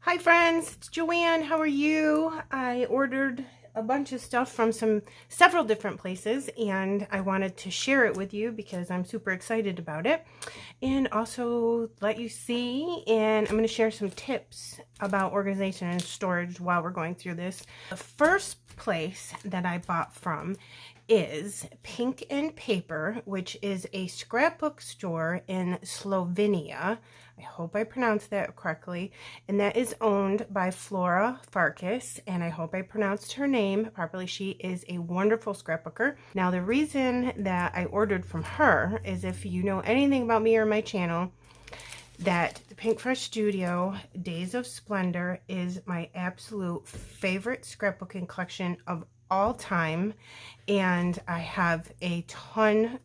Hi friends, it's Joanne. How are you? I ordered a bunch of stuff from several different places and I wanted to share it with you because I'm super excited about it and also let you see, and I'm going to share some tips about organization and storage while we're going through this. The first place that I bought from is Pink and Paper, which is a scrapbook store in Slovenia. I hope I pronounced that correctly. And that is owned by Flora Farkas, and I hope I pronounced her name properly. She is a wonderful scrapbooker. Now, the reason that I ordered from her is, if you know anything about me or my channel, that the Pink Fresh Studio Days of Splendor is my absolute favorite scrapbooking collection of all time, and I have a ton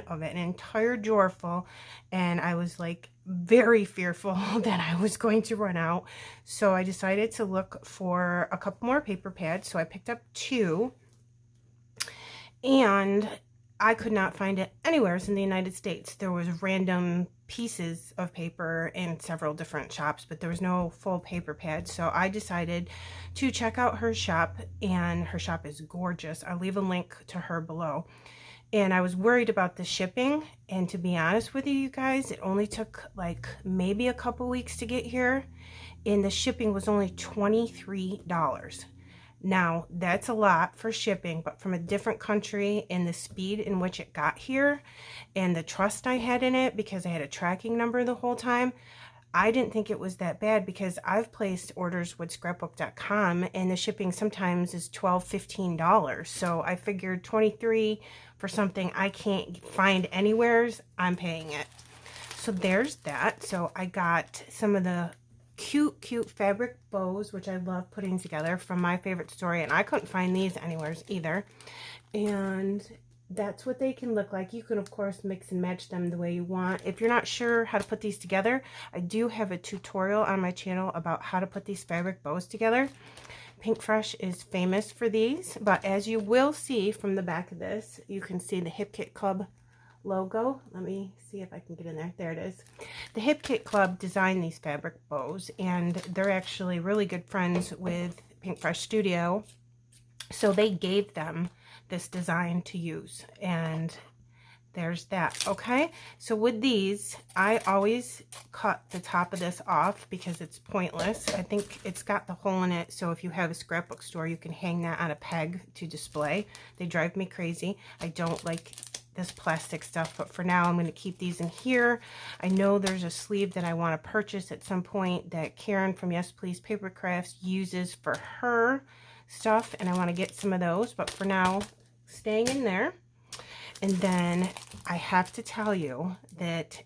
of it, an entire drawer full, and I was like very fearful that I was going to run out, so I decided to look for a couple more paper pads. So I picked up two, and I could not find it anywhere in the United States. There was random pieces of paper in several different shops, but there was no full paper pad. So I decided to check out her shop, and her shop is gorgeous. I'll leave a link to her below. And I was worried about the shipping, and to be honest with you guys, it only took like maybe a couple weeks to get here, and the shipping was only $23. Now, that's a lot for shipping, but from a different country, and the speed in which it got here and the trust I had in it because I had a tracking number the whole time, I didn't think it was that bad, because I've placed orders with scrapbook.com and the shipping sometimes is $12, $15. So I figured 23 for something I can't find anywheres, I'm paying it. So there's that. So I got some of the cute fabric bows, which I love putting together, from My Favorite Story, and I couldn't find these anywhere either. And that's what they can look like. You can of course mix and match them the way you want. If you're not sure how to put these together, I do have a tutorial on my channel about how to put these fabric bows together. Pink Fresh is famous for these, but as you will see from the back of this, you can see the Hip Kit Club logo. Let me see if I can get in there. There it is. The Hip Kit Club designed these fabric bows, and they're actually really good friends with Pink Fresh Studio, so they gave them this design to use, and there's that. Okay, so with these, I always cut the top of this off because it's pointless. I think it's got the hole in it, so if you have a scrapbook store, you can hang that on a peg to display. They drive me crazy. I don't like this plastic stuff, but for now I'm going to keep these in here. I know there's a sleeve that I want to purchase at some point that Karen from Yes Please Paper Crafts uses for her stuff, and I want to get some of those, but for now, staying in there. And then I have to tell you that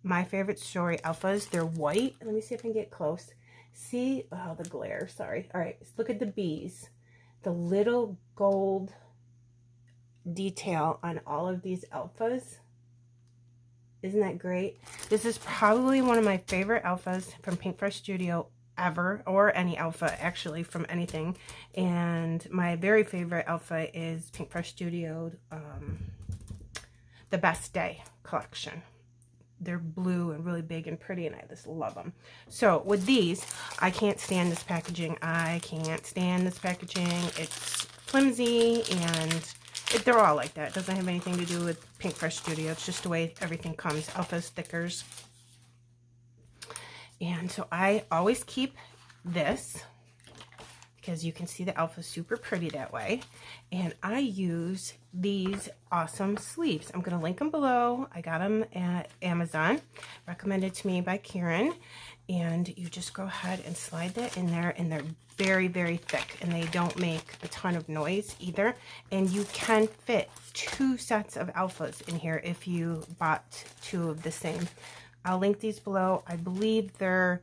My Favorite Story alphas, they're white. Let me see if I can get close. See, oh, the glare, sorry. All right, look at the bees. The little gold detail on all of these alphas. Isn't that great? This is probably one of my favorite alphas from Pink Fresh Studio ever, or any alpha actually from anything. And my very favorite alpha is Pink Fresh Studio The Best Day collection. They're blue and really big and pretty, and I just love them. So with these, I can't stand this packaging. I can't stand this packaging. It's flimsy, and they're all like that. It doesn't have anything to do with Pink Fresh Studio. It's just the way everything comes. Alpha stickers. And so I always keep this because you can see the alpha super pretty that way. And I use these awesome sleeves. I'm going to link them below. I got them at Amazon, recommended to me by Karen. And you just go ahead and slide that in there, and they're very thick, and they don't make a ton of noise either. And you can fit 2 sets of alphas in here if you bought 2 of the same. I'll link these below. I believe they're,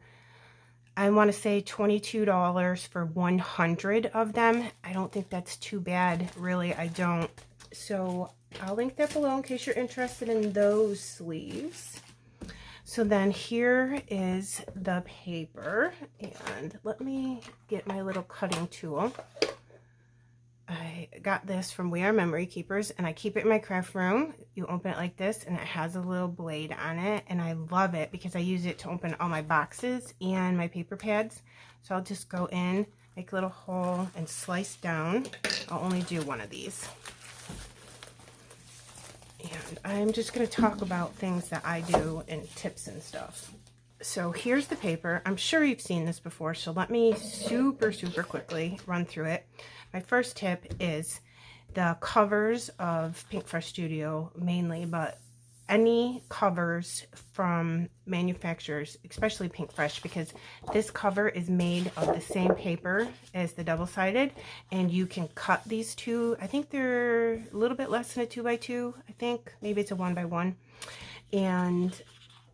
I want to say $22 for 100 of them. I don't think that's too bad, really. I don't. So I'll link that below in case you're interested in those sleeves. So then here is the paper, and let me get my little cutting tool. I got this from We Are Memory Keepers, and I keep it in my craft room. You open it like this, and it has a little blade on it, and I love it because I use it to open all my boxes and my paper pads. So I'll just go in, make a little hole, and slice down. I'll only do one of these. And I'm just going to talk about things that I do and tips and stuff. So here's the paper. I'm sure you've seen this before, so let me super quickly run through it. My first tip is the covers of Pink Fresh Studio mainly, but any covers from manufacturers, especially Pink Fresh, because this cover is made of the same paper as the double-sided, and you can cut these two. I think they're a little bit less than a 2x2. I think maybe it's a 1x1, and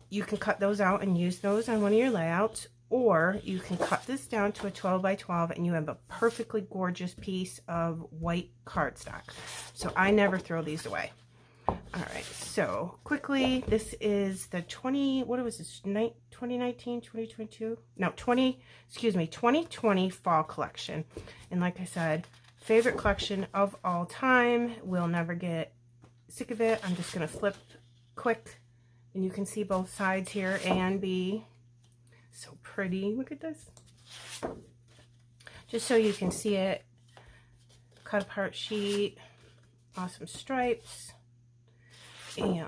you can cut those out and use those on one of your layouts, or you can cut this down to a 12x12 and you have a perfectly gorgeous piece of white cardstock. So I never throw these away. All right, so quickly, this is the 2019, 2022? No, 2020 fall collection. And like I said, favorite collection of all time. We'll never get sick of it. I'm just gonna flip quick, and you can see both sides here, A and B. So pretty. Look at this. Just so you can see it. Cut apart sheet. Awesome stripes. And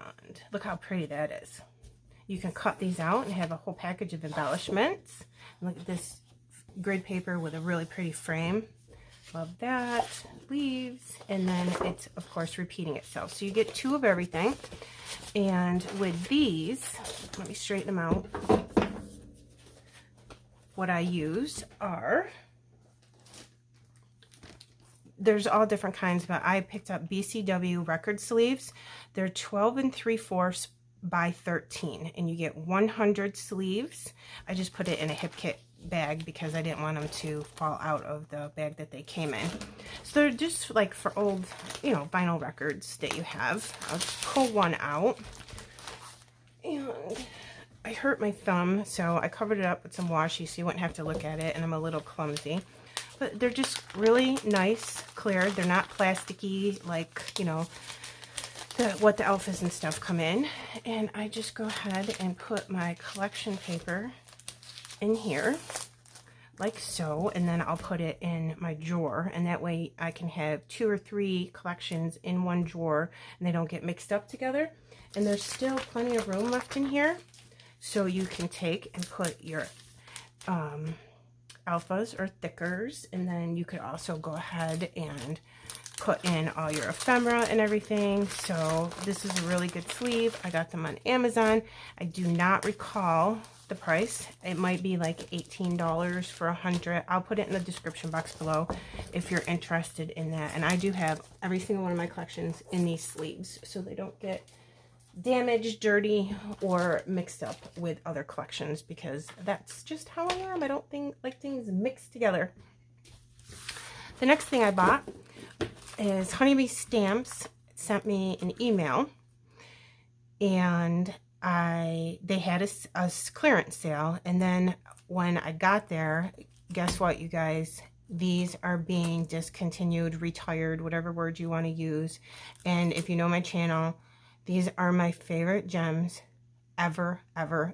look how pretty that is. You can cut these out and have a whole package of embellishments. And look at this grid paper with a really pretty frame. Love that. Leaves. And then it's, of course, repeating itself. So you get two of everything. And with these, let me straighten them out. What I use are, there's all different kinds, but I picked up BCW record sleeves. They're 12 3/4 by 13, and you get 100 sleeves. I just put it in a hip kit bag because I didn't want them to fall out of the bag that they came in. So they're just like for old, you know, vinyl records that you have. I'll just pull one out. And I hurt my thumb, so I covered it up with some washi so you wouldn't have to look at it, and I'm a little clumsy. But they're just really nice, clear. They're not plasticky like, you know, what the alphas and stuff come in. And I just go ahead and put my collection paper in here, like so, and then I'll put it in my drawer, and that way I can have 2 or 3 collections in one drawer, and they don't get mixed up together. And there's still plenty of room left in here. So you can take and put your alphas or thickers, and then you could also go ahead and put in all your ephemera and everything. So this is a really good sleeve. I got them on Amazon. I do not recall the price. It might be like $18 for 100. I'll put it in the description box below if you're interested in that. And I do have every single one of my collections in these sleeves, so they don't get damaged, dirty, or mixed up with other collections, because that's just how I am. I don't like things mixed together. The next thing I bought is Honeybee Stamps sent me an email, and they had a clearance sale, and then when I got there, guess what, you guys? These are being discontinued, retired, whatever word you want to use. And if you know my channel, these are my favorite gems ever.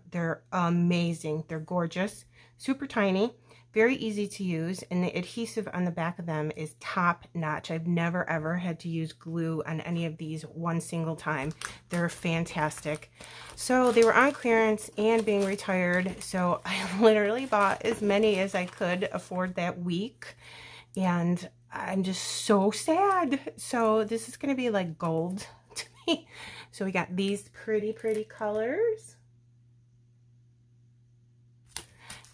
They're amazing. They're gorgeous, super tiny, very easy to use, and the adhesive on the back of them is top notch. I've never ever had to use glue on any of these one single time. They're fantastic. So they were on clearance and being retired, so I literally bought as many as I could afford that week, and I'm just so sad. So this is going to be like gold to me. So we got these pretty colors.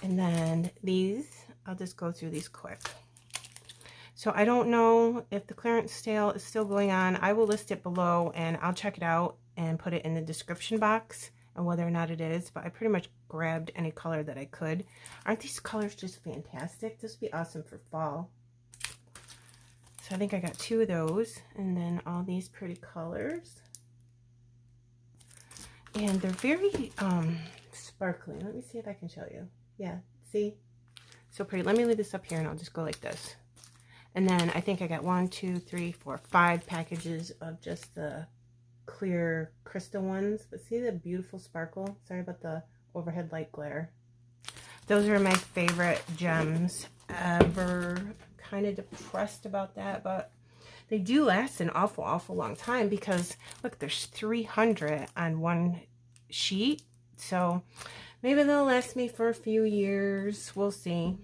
And then these, I'll just go through these quick. So I don't know if the clearance sale is still going on. I will list it below, and I'll check it out and put it in the description box and whether or not it is. But I pretty much grabbed any color that I could. Aren't these colors just fantastic? This would be awesome for fall. So I think I got 2 of those, and then all these pretty colors. And they're very sparkly. Let me see if I can show you. Yeah, see? So pretty. Let me leave this up here and I'll just go like this. And then I think I got 1, 2, 3, 4, 5 packages of just the clear crystal ones. But see the beautiful sparkle? Sorry about the overhead light glare. Those are my favorite gems ever. Kind of depressed about that, but they do last an awful long time because look, there's 300 on one sheet. So maybe they'll last me for a few years. We'll see.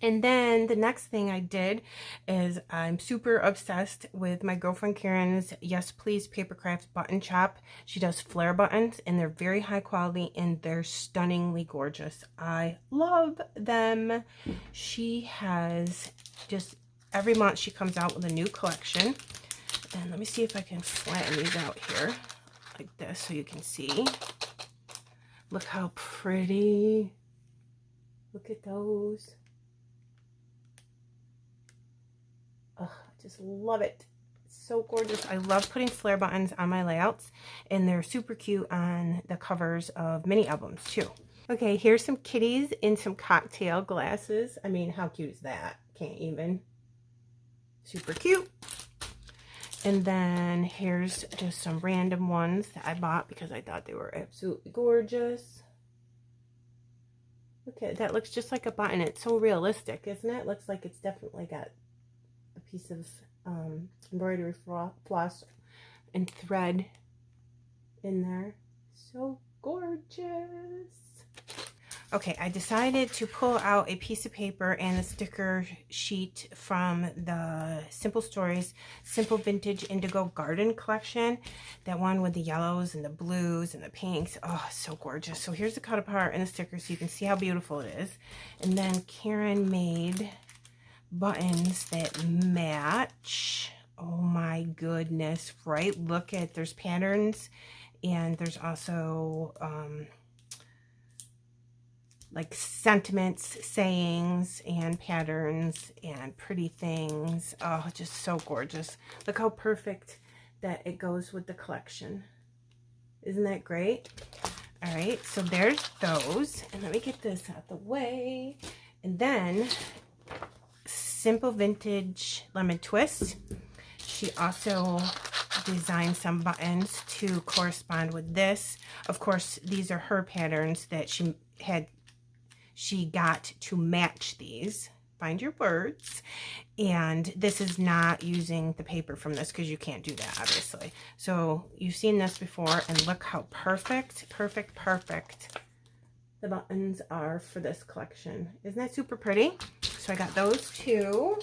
And then the next thing I did is I'm super obsessed with my girlfriend Karen's Yes Please Papercraft button shop. She does flare buttons and they're very high quality and they're stunningly gorgeous. I love them. She has just every month she comes out with a new collection. And let me see if I can flatten these out here like this so you can see. Look how pretty. Look at those. Oh, I just love it. It's so gorgeous. I love putting flare buttons on my layouts, and they're super cute on the covers of mini albums too. Okay, here's some kitties in some cocktail glasses. I mean, how cute is that? Can't even. Super cute. And then here's just some random ones that I bought because I thought they were absolutely gorgeous. Look at that. Looks just like a button. It's so realistic, isn't it? Looks like it's definitely got a piece of embroidery floss and thread in there. So gorgeous. Okay, I decided to pull out a piece of paper and a sticker sheet from the Simple Stories Simple Vintage Indigo Garden collection. That one with the yellows and the blues and the pinks. Oh, so gorgeous. So here's the cut apart and the sticker so you can see how beautiful it is. And then Karen made buttons that match. Oh my goodness, right? Look at, there's patterns and there's also like sentiments, sayings, and patterns, and pretty things. Oh, just so gorgeous. Look how perfect that it goes with the collection. Isn't that great? All right, so there's those. And let me get this out the way. And then Simple Vintage Lemon Twist. She also designed some buttons to correspond with this. Of course, these are her patterns that she got to match these. Find your words. And this is not using the paper from this because you can't do that, obviously. So you've seen this before, and look how perfect the buttons are for this collection. Isn't that super pretty? So I got those two.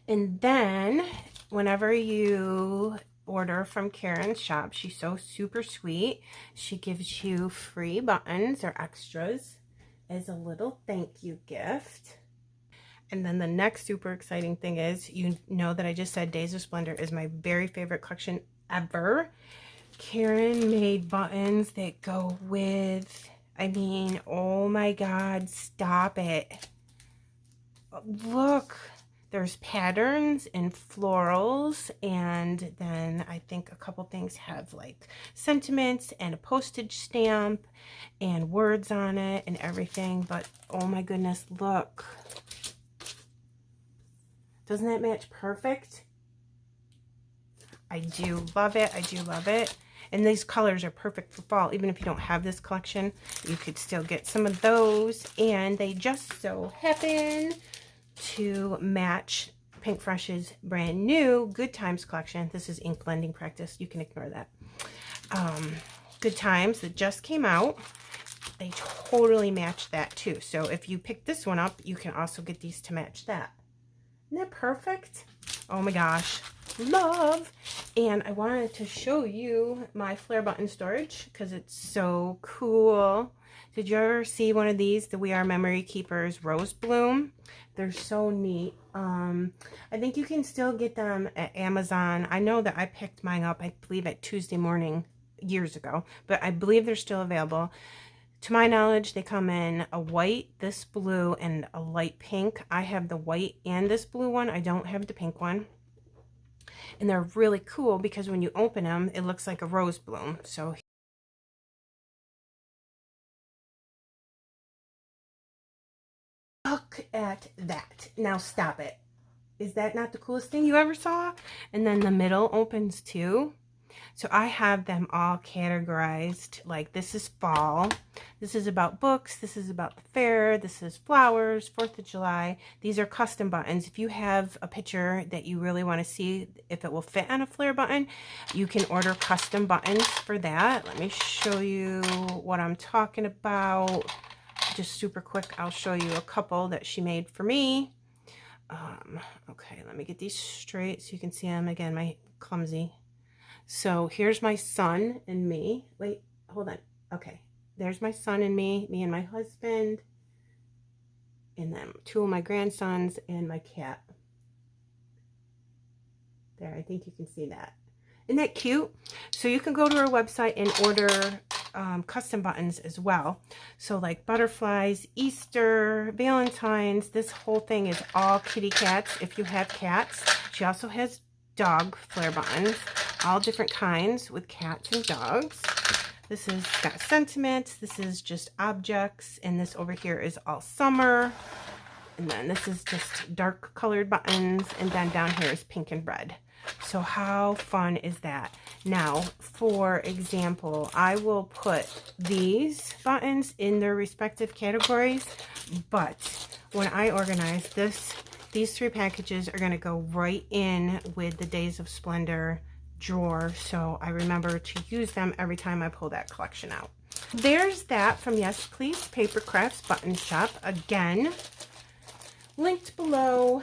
And then whenever you order from Karen's shop, she's so super sweet. She gives you free buttons or extras as a little thank you gift. And then the next super exciting thing is, you know that I just said Days of Splendor is my very favorite collection ever. Karen made buttons that go with, I mean, oh my God, stop it. Look. There's patterns and florals, and then I think a couple things have like sentiments and a postage stamp and words on it and everything. But oh my goodness, look. Doesn't that match perfect? I do love it. I do love it. And these colors are perfect for fall. Even if you don't have this collection, you could still get some of those. And they just so happen to match Pink Fresh's brand new Good Times collection. This is ink blending practice. You can ignore that. Good Times that just came out. They totally match that too. So if you pick this one up, you can also get these to match that. Isn't that perfect? Oh my gosh. Love. And I wanted to show you my flare button storage because it's so cool. Did you ever see one of these, the We Are Memory Keepers Rose Bloom? They're so neat. I think you can still get them at Amazon. I know that I picked mine up, I believe, at Tuesday Morning years ago, but I believe they're still available. To my knowledge, they come in a white, this blue, and a light pink. I have the white and this blue one. I don't have the pink one. And they're really cool because when you open them, it looks like a rose bloom. So Look at that. Now stop it. Is that not the coolest thing you ever saw? And then the middle opens too. So I have them all categorized, like this is fall, this is about books, this is about the fair, this is flowers, 4th of July. These are custom buttons. If you have a picture that you really want to see if it will fit on a flare button, you can order custom buttons for that. Let me show you what I'm talking about. Just super quick, I'll show you a couple that she made for me. Okay, let me get these straight so you can see them. Again, my clumsy. So here's my son and me. Wait, hold on. Okay, there's my son and me and my husband, and then 2 of my grandsons and my cat. There, I think you can see that. Isn't that cute? So you can go to our website and order custom buttons as well. So like butterflies, Easter, Valentine's, this whole thing is all kitty cats if you have cats. She also has dog flare buttons, all different kinds with cats and dogs. This is got sentiments, this is just objects, and this over here is all summer. And then this is just dark colored buttons, and then down here is pink and red. So how fun is that? Now, for example, I will put these buttons in their respective categories, but when I organize this, these 3 packages are going to go right in with the Days of Splendor drawer, so I remember to use them every time I pull that collection out. There's that from Yes Please Paper Crafts Button Shop. Again, linked below,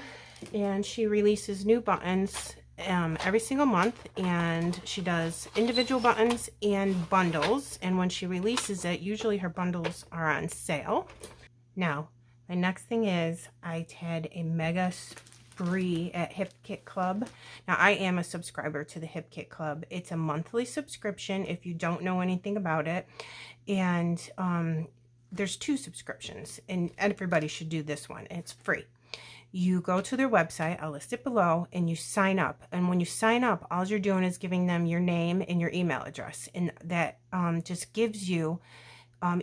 and she releases new buttons every single month, and she does individual buttons and bundles, and when she releases it, usually her bundles are on sale. Now, my next thing is I had a mega spree at Hip Kit Club. Now, I am a subscriber to the Hip Kit Club. It's a monthly subscription if you don't know anything about it, and there's 2 subscriptions, and everybody should do this one. It's free. You go to their website, I'll list it below, and you sign up. And when you sign up, all you're doing is giving them your name and your email address. And that just gives you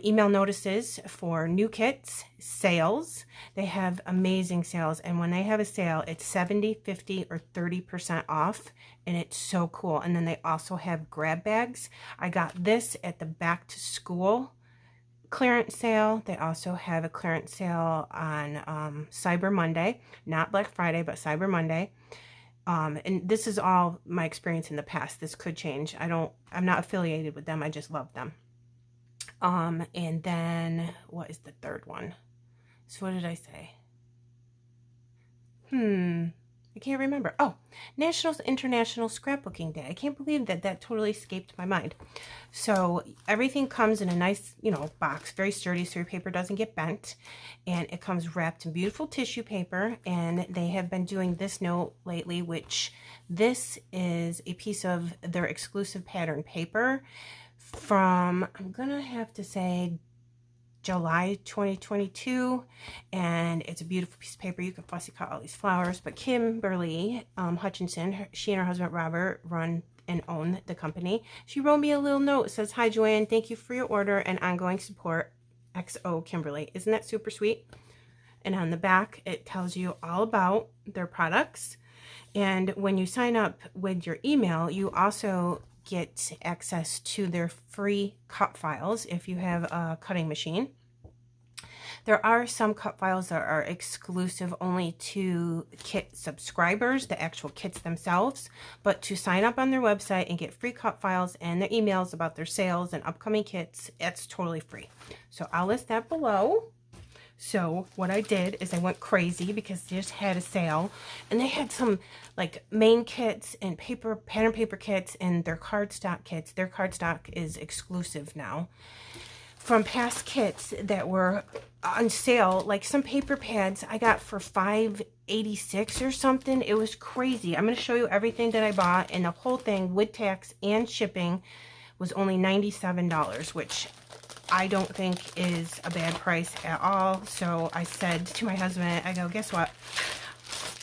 email notices for new kits, sales. They have amazing sales. And when they have a sale, it's 70, 50, or 30% off. And it's so cool. And then they also have grab bags. I got this at the back to school clearance sale. They also have a clearance sale on Cyber Monday, not Black Friday, but Cyber Monday. And this is all my experience in the past. This could change. I'm not affiliated with them. I just love them. And then what is the third one? So what did I say? I can't remember. Oh, International Scrapbooking Day. I can't believe that totally escaped my mind. So everything comes in a nice, box, very sturdy, so your paper doesn't get bent. And it comes wrapped in beautiful tissue paper. And they have been doing this note lately, which this is a piece of their exclusive pattern paper from, I'm going to have to say, July 2022, and it's a beautiful piece of paper. You can fussy cut all these flowers, but Kimberly Hutchinson, she and her husband Robert run and own the company. She wrote me a little note. It says, "Hi Joanne, thank you for your order and ongoing support. XO Kimberly." Isn't that super sweet? And on the back, it tells you all about their products. And when you sign up with your email, you also get access to their free cut files if you have a cutting machine. There are some cut files that are exclusive only to kit subscribers, the actual kits themselves, but to sign up on their website and get free cut files and their emails about their sales and upcoming kits, it's totally free. So I'll list that below. So what I did is I went crazy because they just had a sale, and they had some like main kits and pattern paper kits and their cardstock kits. Their cardstock is exclusive now from past kits that were on sale. Like some paper pads I got for $5.86 or something. It was crazy. I'm going to show you everything that I bought, and the whole thing with tax and shipping was only $97, which I don't think is a bad price at all. So I said to my husband, I go, guess what?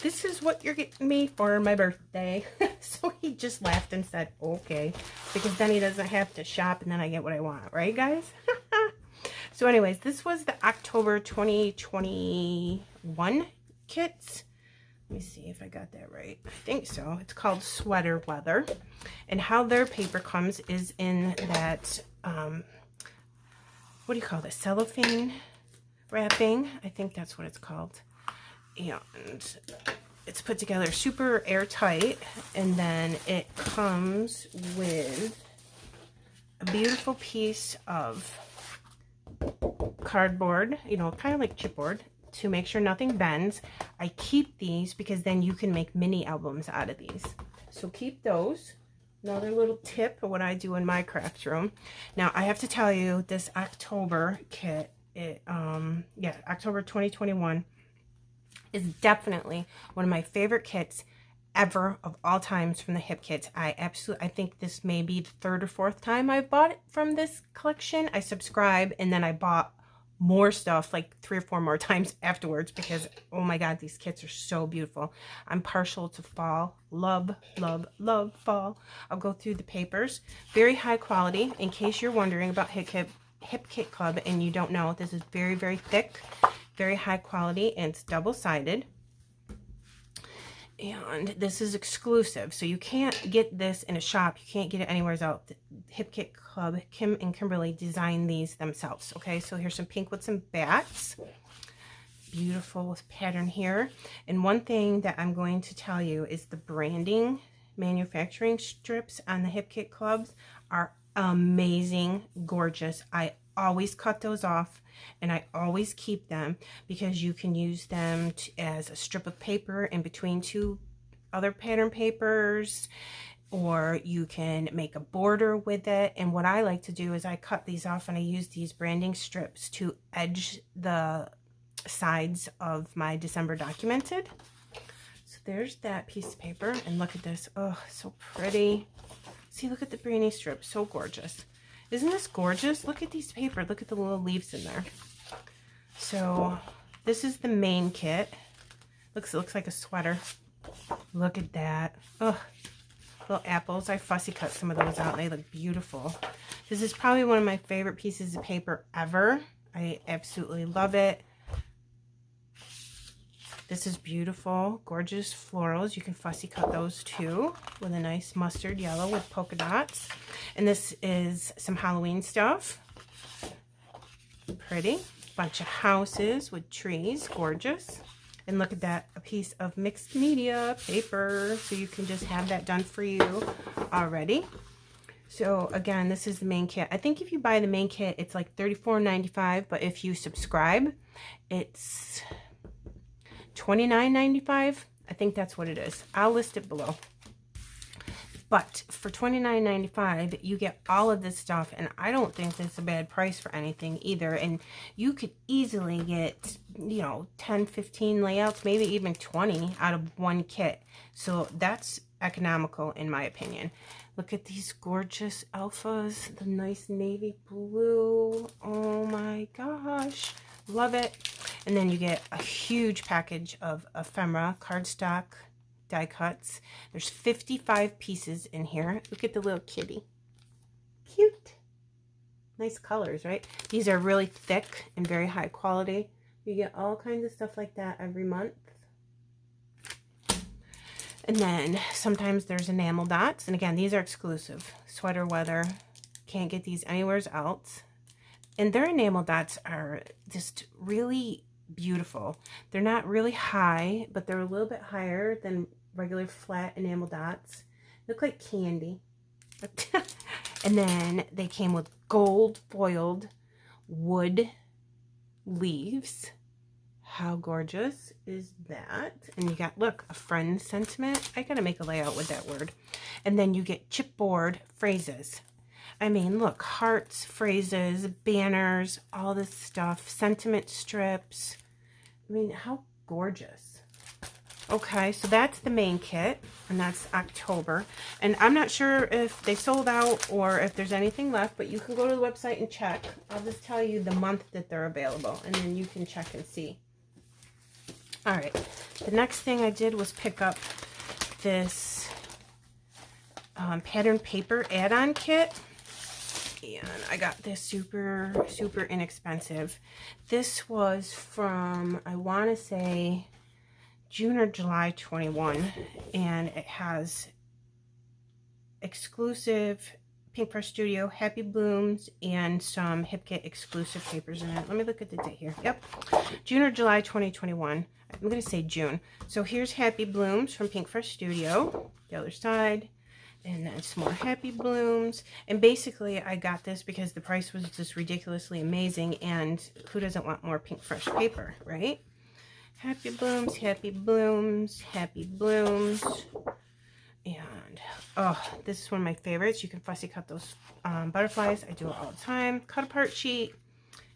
This is what you're getting me for my birthday. So he just laughed and said, okay. Because then he doesn't have to shop, and then I get what I want. Right, guys? So anyways, this was the October 2021 kits. Let me see if I got that right. I think so. It's called Sweater Weather. And how their paper comes is in that, what do you call this? Cellophane wrapping. I think that's what it's called. And it's put together super airtight. And then it comes with a beautiful piece of cardboard, you know, kind of like chipboard, to make sure nothing bends. I keep these because then you can make mini albums out of these. So keep those. Another little tip of what I do in my craft room. Now I have to tell you, this October kit, October 2021 is definitely one of my favorite kits ever of all times from the Hip Kits. I think this may be the third or fourth time I've bought it from this collection. I subscribe and then I bought more stuff like 3 or 4 more times afterwards because, oh my god, these kits are so beautiful. I'm partial to fall. Love, love, love fall. I'll go through the papers. Very high quality. In case you're wondering about Hip Kit Club and you don't know, this is very, very thick, very high quality, and it's double-sided. And this is exclusive, so you can't get this in a shop. You can't get it anywhere else. The Hip Kit Club, Kim and Kimberly designed these themselves. Okay, so here's some pink with some bats. Beautiful pattern here. And one thing that I'm going to tell you is the branding manufacturing strips on the Hip Kit Clubs are amazing, gorgeous. I always cut those off and I always keep them because you can use them as a strip of paper in between 2 other pattern papers, or you can make a border with it. And what I like to do is I cut these off and I use these branding strips to edge the sides of my December documented. So there's that piece of paper, and look at this. Oh, so pretty. See, look at the branding strip, so gorgeous. Isn't this gorgeous? Look at these paper. Look at the little leaves in there. So this is the main kit. Looks like a sweater. Look at that. Oh, little apples. I fussy cut some of those out. They look beautiful. This is probably one of my favorite pieces of paper ever. I absolutely love it. This is beautiful, gorgeous florals. You can fussy cut those too with a nice mustard yellow with polka dots. And this is some Halloween stuff. Pretty. Bunch of houses with trees, gorgeous. And look at that, a piece of mixed media paper. So you can just have that done for you already. So again, this is the main kit. I think if you buy the main kit, it's like $34.95, but if you subscribe, it's $29.95. I think that's what it is. I'll list it below. But for $29.95, you get all of this stuff, and I don't think that's a bad price for anything either. And you could easily get, you know, 10, 15 layouts, maybe even 20 out of one kit. So that's economical in my opinion. Look at these gorgeous alphas, the nice navy blue. Oh my gosh, love it. And then you get a huge package of ephemera, cardstock, die cuts. There's 55 pieces in here. Look at the little kitty. Cute. Nice colors, right? These are really thick and very high quality. You get all kinds of stuff like that every month. And then sometimes there's enamel dots. And again, these are exclusive. Sweater Weather. Can't get these anywhere else. And their enamel dots are just really beautiful. They're not really high, but they're a little bit higher than regular flat enamel dots. Look like candy. And then they came with gold foiled wood leaves. How gorgeous is that? And you got, look, a friend sentiment. I gotta make a layout with that word. And then you get chipboard phrases. I mean, look, hearts, phrases, banners, all this stuff, sentiment strips. I mean, how gorgeous. Okay, so that's the main kit, and that's October. And I'm not sure if they sold out or if there's anything left, but you can go to the website and check. I'll just tell you the month that they're available, and then you can check and see. All right, the next thing I did was pick up this pattern paper add-on kit. And I got this super inexpensive. This was from, I want to say, June or July 21, and it has exclusive Pink Fresh Studio Happy Blooms and some HipKit exclusive papers in it. Let me look at the date here. Yep, June or July 2021. I'm going to say June. So here's Happy Blooms from Pink Fresh Studio. The other side. And then some more Happy Blooms. And basically, I got this because the price was just ridiculously amazing. And who doesn't want more Pink Fresh paper, right? Happy Blooms, Happy Blooms, Happy Blooms. And, oh, this is one of my favorites. You can fussy cut those butterflies. I do it all the time. Cut apart sheet.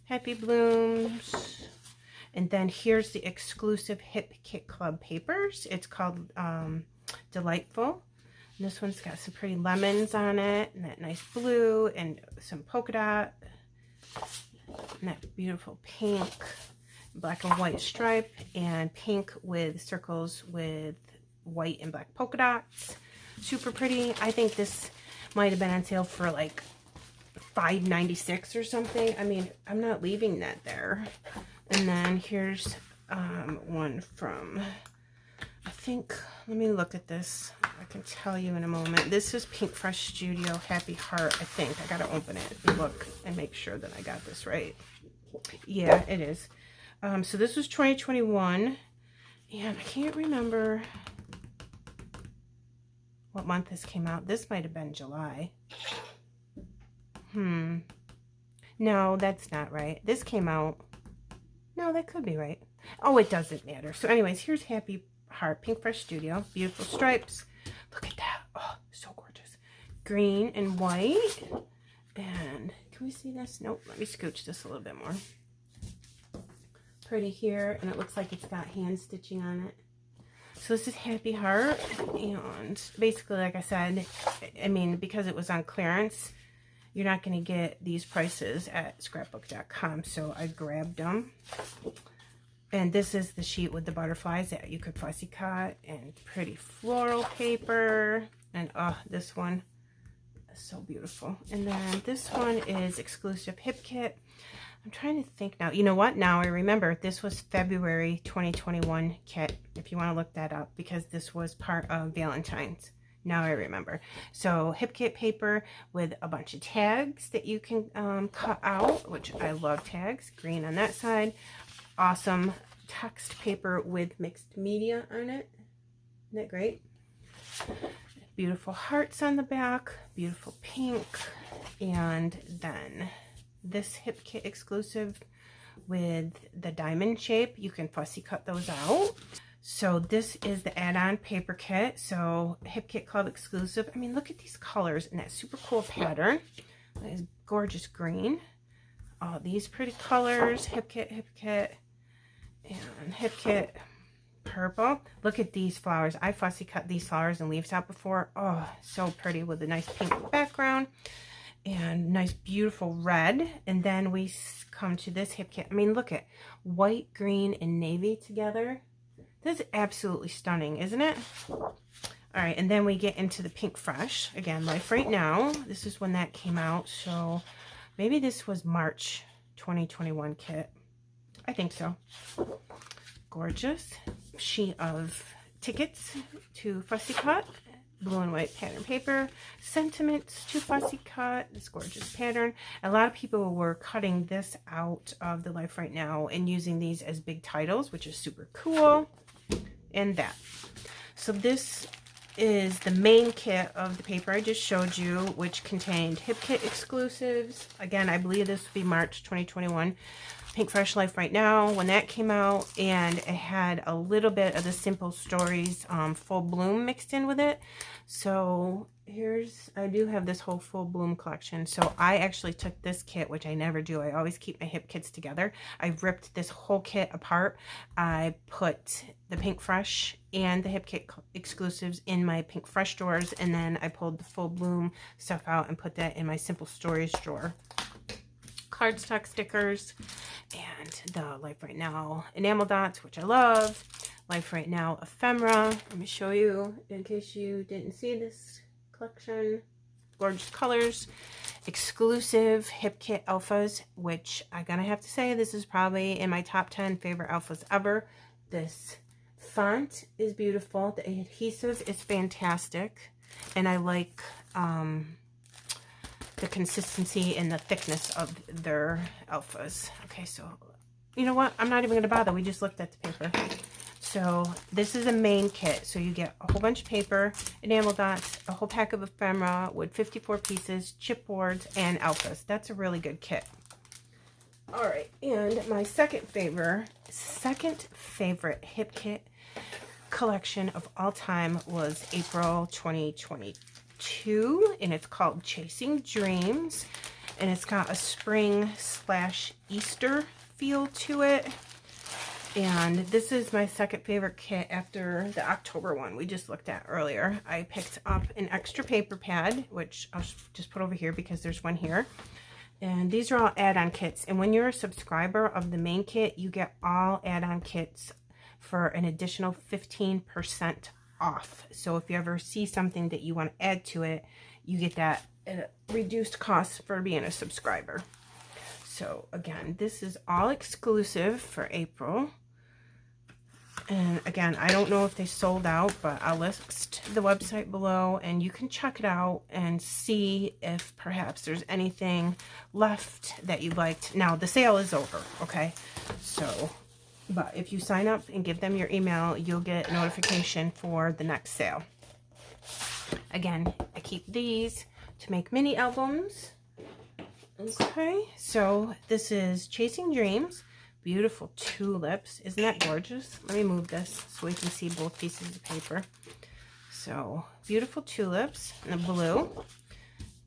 Happy Blooms. And then here's the exclusive HipKit Club papers. It's called Delightful. And this one's got some pretty lemons on it, and that nice blue, and some polka dot, and that beautiful pink, black and white stripe, and pink with circles with white and black polka dots. Super pretty. I think this might have been on sale for like $5.96 or something. I mean, I'm not leaving that there. And then here's one from, I think, let me look at this. I can tell you in a moment. This is Pink Fresh Studio Happy Heart, I think. I gotta open it and look and make sure that I got this right. Yeah, it is. So this was 2021, and I can't remember what month this came out. This might have been July. No, that's not right. This came out. No, that could be right. Oh, it doesn't matter. So anyways, here's Happy Heart, Pink Fresh Studio. Beautiful stripes. Look at that. Oh, so gorgeous. Green and white. And can we see this? Nope. Let me scooch this a little bit more. Pretty here. And it looks like it's got hand stitching on it. So this is Happy Heart. And basically, like I said, I mean, because it was on clearance, you're not going to get these prices at scrapbook.com. So I grabbed them. And this is the sheet with the butterflies that you could fussy cut, and pretty floral paper. And oh, this one is so beautiful. And then this one is exclusive HipKit. I'm trying to think now. You know what? Now I remember. This was February 2021 kit, if you want to look that up, because this was part of Valentine's. Now I remember. So HipKit paper with a bunch of tags that you can cut out, which I love tags. Green on that side. Awesome text paper with mixed media on it. Isn't that great? Beautiful hearts on the back. Beautiful pink. And then this HipKit exclusive with the diamond shape. You can fussy cut those out. So this is the add-on paper kit. So HipKit Club exclusive. I mean, look at these colors and that super cool pattern. That is gorgeous green. All these pretty colors. HipKit, and HipKit purple. Look at these flowers. I fussy cut these flowers and leaves out before. Oh, so pretty with a nice pink background and nice beautiful red. And then we come to this HipKit. I mean, look at white, green, and navy together. This is absolutely stunning, isn't it? All right, and then we get into the Pink Fresh. Again, Life Right Now. This is when that came out. So maybe this was March 2021 kit. I think so. Gorgeous sheet of tickets to fussy cut. Blue and white pattern paper. Sentiments to fussy cut. This gorgeous pattern. A lot of people were cutting this out of the Life Right Now and using these as big titles, which is super cool. And that. So this is the main kit of the paper I just showed you, which contained HipKit exclusives. Again, I believe this would be March 2021. Pink Fresh Life Right Now when that came out, and it had a little bit of the Simple Stories Full Bloom mixed in with it. So here's, I do have this whole Full Bloom collection. So I actually took this kit, which I never do. I always keep my hip kits together. I ripped this whole kit apart. I put the Pink Fresh and the HipKit exclusives in my Pink Fresh drawers, and then I pulled the Full Bloom stuff out and put that in my Simple Stories drawer. Cardstock stickers and the Life Right Now enamel dots, which I love. Life Right Now ephemera. Let me show you in case you didn't see this collection. gorgeous colors. Exclusive hip kit alphas, which I'm gonna have to say this is probably in my top 10 favorite alphas ever. This font is beautiful. The adhesive is fantastic, and I like the consistency and the thickness of their alphas. Okay, so you know what? I'm not even going to bother. We just looked at the paper. So this is a main kit. So you get a whole bunch of paper, enamel dots, a whole pack of ephemera with 54 pieces, chipboards, and alphas. That's a really good kit. All right, and my second favorite hip kit collection of all time was April 2022, and it's called Chasing Dreams, and it's got a spring/Easter feel to it. And this is my second favorite kit after the October one we just looked at earlier. I picked up an extra paper pad, which I'll just put over here because there's one here. And these are all add-on kits. And when you're a subscriber of the main kit, you get all add-on kits for an additional 15% off. So if you ever see something that you want to add to it, you get that at a reduced cost for being a subscriber. So again, this is all exclusive for April. And again, I don't know if they sold out, but I'll list the website below and you can check it out and see if perhaps there's anything left that you liked. Now, the sale is over, okay? So, but if you sign up and give them your email, you'll get notification for the next sale. Again, I keep these to make mini albums. Okay, so this is Chasing Dreams. Beautiful tulips. Isn't that gorgeous? Let me move this so we can see both pieces of paper. So, beautiful tulips in the blue.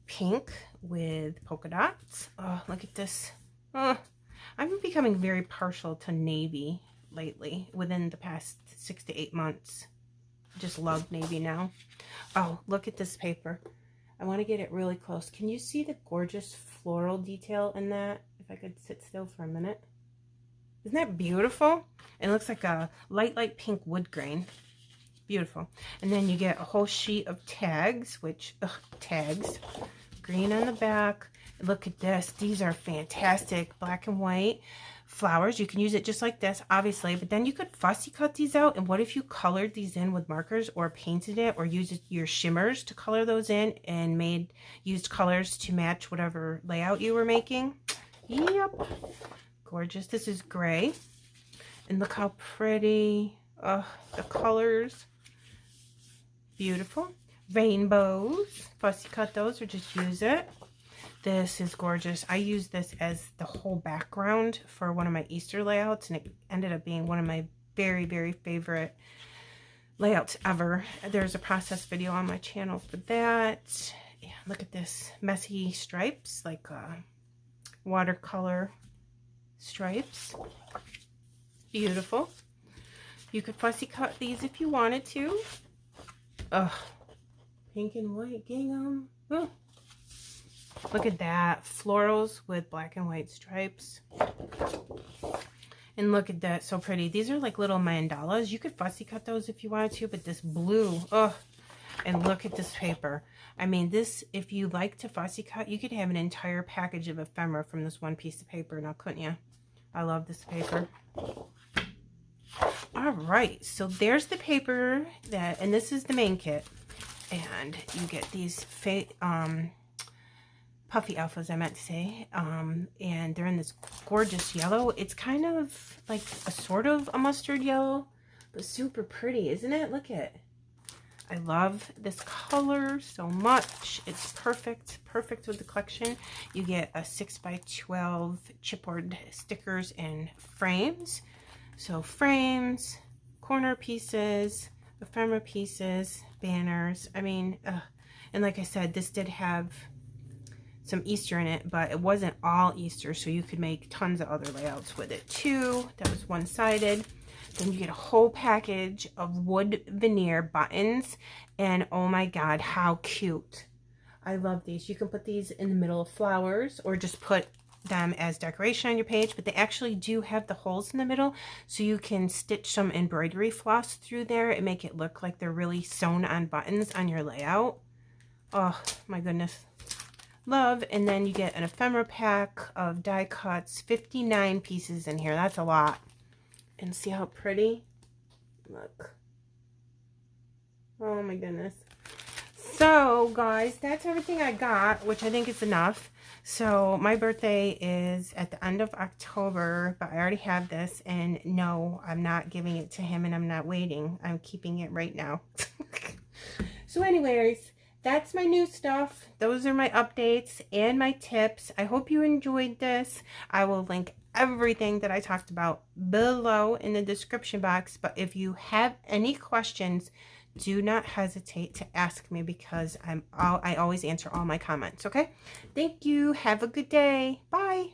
Pink with polka dots. Oh, look at this. Oh, I'm becoming very partial to navy lately within the past 6 to 8 months. Just love navy now. Oh, look at this paper. I want to get it really close. Can you see the gorgeous floral detail in that? If I could sit still for a minute. Isn't that beautiful? It looks like a light pink wood grain. Beautiful. And then you get a whole sheet of tags, which, tags. Green on the back. Look at this. These are fantastic. Black and white flowers. You can use it just like this, obviously, but then you could fussy cut these out. And what if you colored these in with markers or painted it or used your shimmers to color those in and used colors to match whatever layout you were making? Yep. Gorgeous. This is gray. And look how pretty. The colors. Beautiful. Rainbows. Fussy cut those or just use it. This is gorgeous. I use this as the whole background for one of my Easter layouts, and it ended up being one of my very, very favorite layouts ever. There's a process video on my channel for that. Yeah, look at this. Messy stripes, like watercolor stripes. Beautiful. You could fussy cut these if you wanted to. Pink and white gingham. Oh. Look at that. Florals with black and white stripes. And look at that. So pretty. These are like little mandalas. You could fussy cut those if you wanted to, but this blue. And look at this paper. I mean, this, if you like to fussy cut, you could have an entire package of ephemera from this one piece of paper now, couldn't you? I love this paper. All right. So there's the paper and this is the main kit. And you get these puffy alphas, I meant to say, and they're in this gorgeous yellow. It's kind of like a sort of a mustard yellow, but super pretty, isn't it? Look at it. I love this color so much. It's perfect with the collection. You get a 6x12 chipboard stickers and frames. So frames, corner pieces, ephemera pieces, banners. I mean, and like I said, this did have some Easter in it, but it wasn't all Easter, so you could make tons of other layouts with it too. That was one-sided. Then you get a whole package of wood veneer buttons, and oh my god, how cute. I love these. You can put these in the middle of flowers or just put them as decoration on your page, but they actually do have the holes in the middle, so you can stitch some embroidery floss through there and make it look like they're really sewn on buttons on your layout. Oh my goodness. Love. And then you get an ephemera pack of die cuts, 59 pieces in here. That's a lot. And see how pretty? Look. Oh my goodness. So guys, that's everything I got, which I think is enough. So my birthday is at the end of October, but I already have this, and no, I'm not giving it to him, and I'm not waiting. I'm keeping it right now. So anyways, that's my new stuff. Those are my updates and my tips. I hope you enjoyed this. I will link everything that I talked about below in the description box, but if you have any questions, do not hesitate to ask me, because I always answer all my comments, okay? Thank you. Have a good day. Bye.